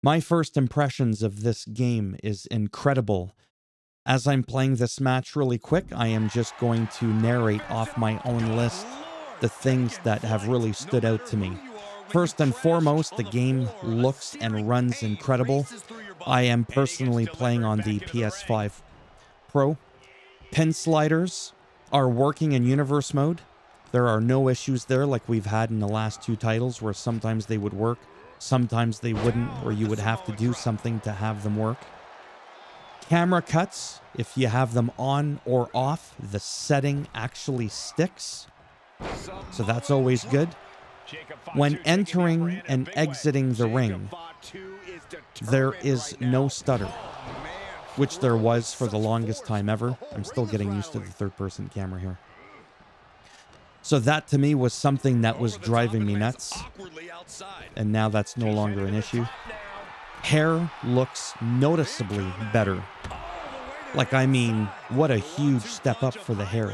My first impressions of this game is incredible. As I'm playing this match really quick, I am just going to narrate off my own list the things that have really stood out to me. First and foremost, the game looks and runs incredible. I am personally playing on the PS5 Pro. Pin sliders are working in universe mode. There are no issues there like we've had in the last two titles where sometimes they would work, sometimes they wouldn't, or you would have to do something to have them work. Camera cuts, if you have them on or off, the setting actually sticks. So that's always good. When entering and exiting the ring, there is no stutter, which there was for the longest time ever. I'm still getting used to the third-person camera here. So that to me was something that was driving me nuts. And now that's no longer an issue. Hair looks noticeably better. Like, I mean, what a huge step up for the hair.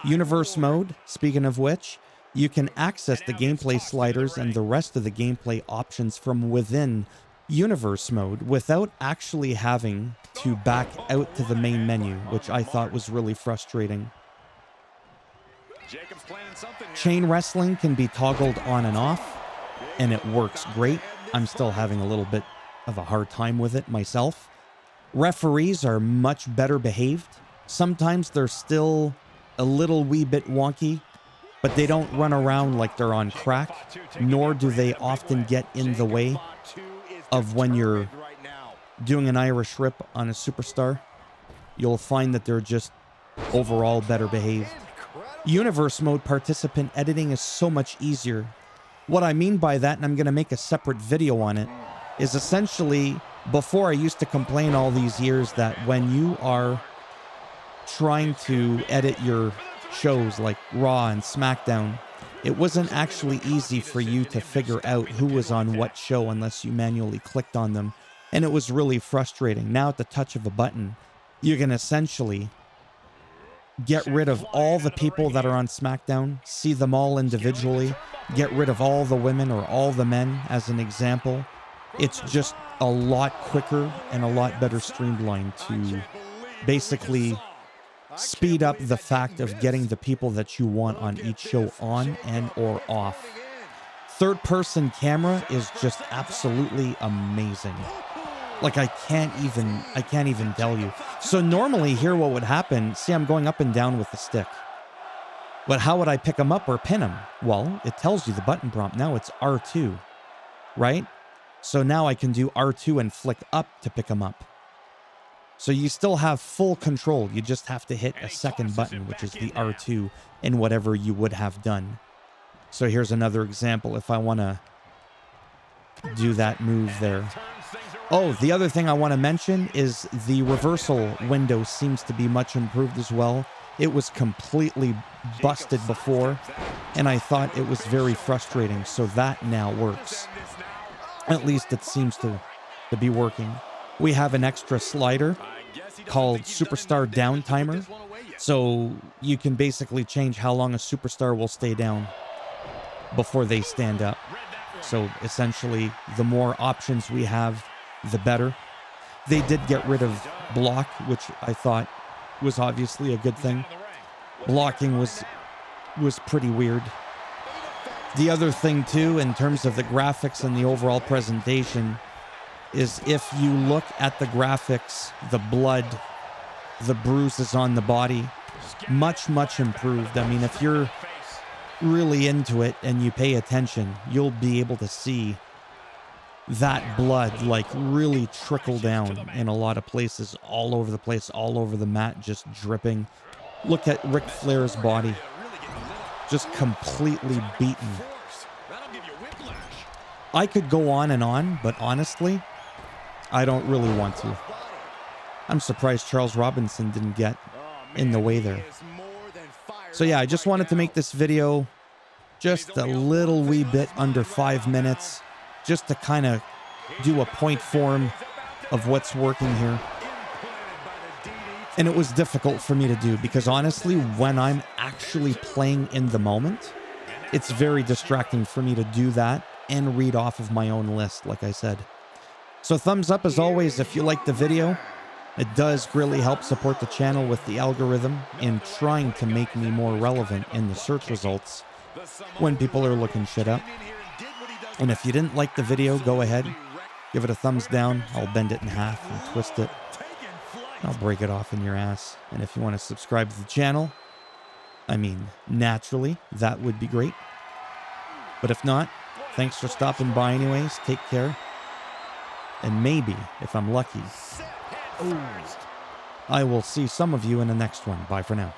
Universe mode, speaking of which, you can access the gameplay sliders and the rest of the gameplay options from within universe mode without actually having to back out to the main menu, which I thought was really frustrating. Chain wrestling can be toggled on and off, and it works great. I'm still having a little bit of a hard time with it myself. Referees are much better behaved. Sometimes they're still a little wee bit wonky, but they don't run around like they're on crack, nor do they often get in the way of when you're doing an Irish rip on a superstar. You'll find that they're just overall better behaved. Universe mode participant editing is so much easier. What I mean by that, and I'm going to make a separate video on it, is essentially, before I used to complain all these years that when you are trying to edit your shows like Raw and SmackDown, it wasn't actually easy for you to figure out who was on what show unless you manually clicked on them. And it was really frustrating. Now at the touch of a button, you can essentially get rid of all the people that are on SmackDown, see them all individually, get rid of all the women or all the men as an example. It's just a lot quicker and a lot better streamlined to basically speed up the fact of getting the people that you want on each show on and or off. Third-person camera is just absolutely amazing. Like, I can't even tell you. So normally here what would happen, see, I'm going up and down with the stick. But how would I pick them up or pin them? Well, it tells you the button prompt. Now it's R2, right? So now I can do R2 and flick up to pick them up. So you still have full control. You just have to hit a second button, which is the R2 in whatever you would have done. So here's another example if I want to do that move there. Oh, the other thing I want to mention is the reversal window seems to be much improved as well. It was completely busted before, and I thought it was very frustrating. So that now works. At least it seems to be working. We have an extra slider called Superstar Down Timer. So you can basically change how long a superstar will stay down before they stand up. So essentially, the more options we have, the better. They did get rid of block, which I thought was obviously a good thing. Blocking was pretty weird. The other thing too, in terms of the graphics and the overall presentation, is if you look at the graphics, the blood, the bruises on the body, much improved. I mean, if you're really into it and you pay attention, you'll be able to see that blood like really trickle down in a lot of places, all over the place, all over the mat, just dripping. Look at Ric Flair's body, just completely beaten. I could go on and on, but honestly, I don't really want to. I'm surprised Charles Robinson didn't get in the way there. So yeah, I just wanted to make this video just a little wee bit under 5 minutes, just to kind of do a point form of what's working here. And it was difficult for me to do because honestly, when I'm actually playing in the moment, it's very distracting for me to do that and read off of my own list, like I said. So thumbs up as always if you like the video. It does really help support the channel with the algorithm in trying to make me more relevant in the search results when people are looking shit up. And if you didn't like the video, go ahead, give it a thumbs down. I'll bend it in half and twist it. I'll break it off in your ass. And if you want to subscribe to the channel, I mean, naturally, that would be great. But if not, thanks for stopping by anyways. Take care. And maybe, if I'm lucky, I will see some of you in the next one. Bye for now.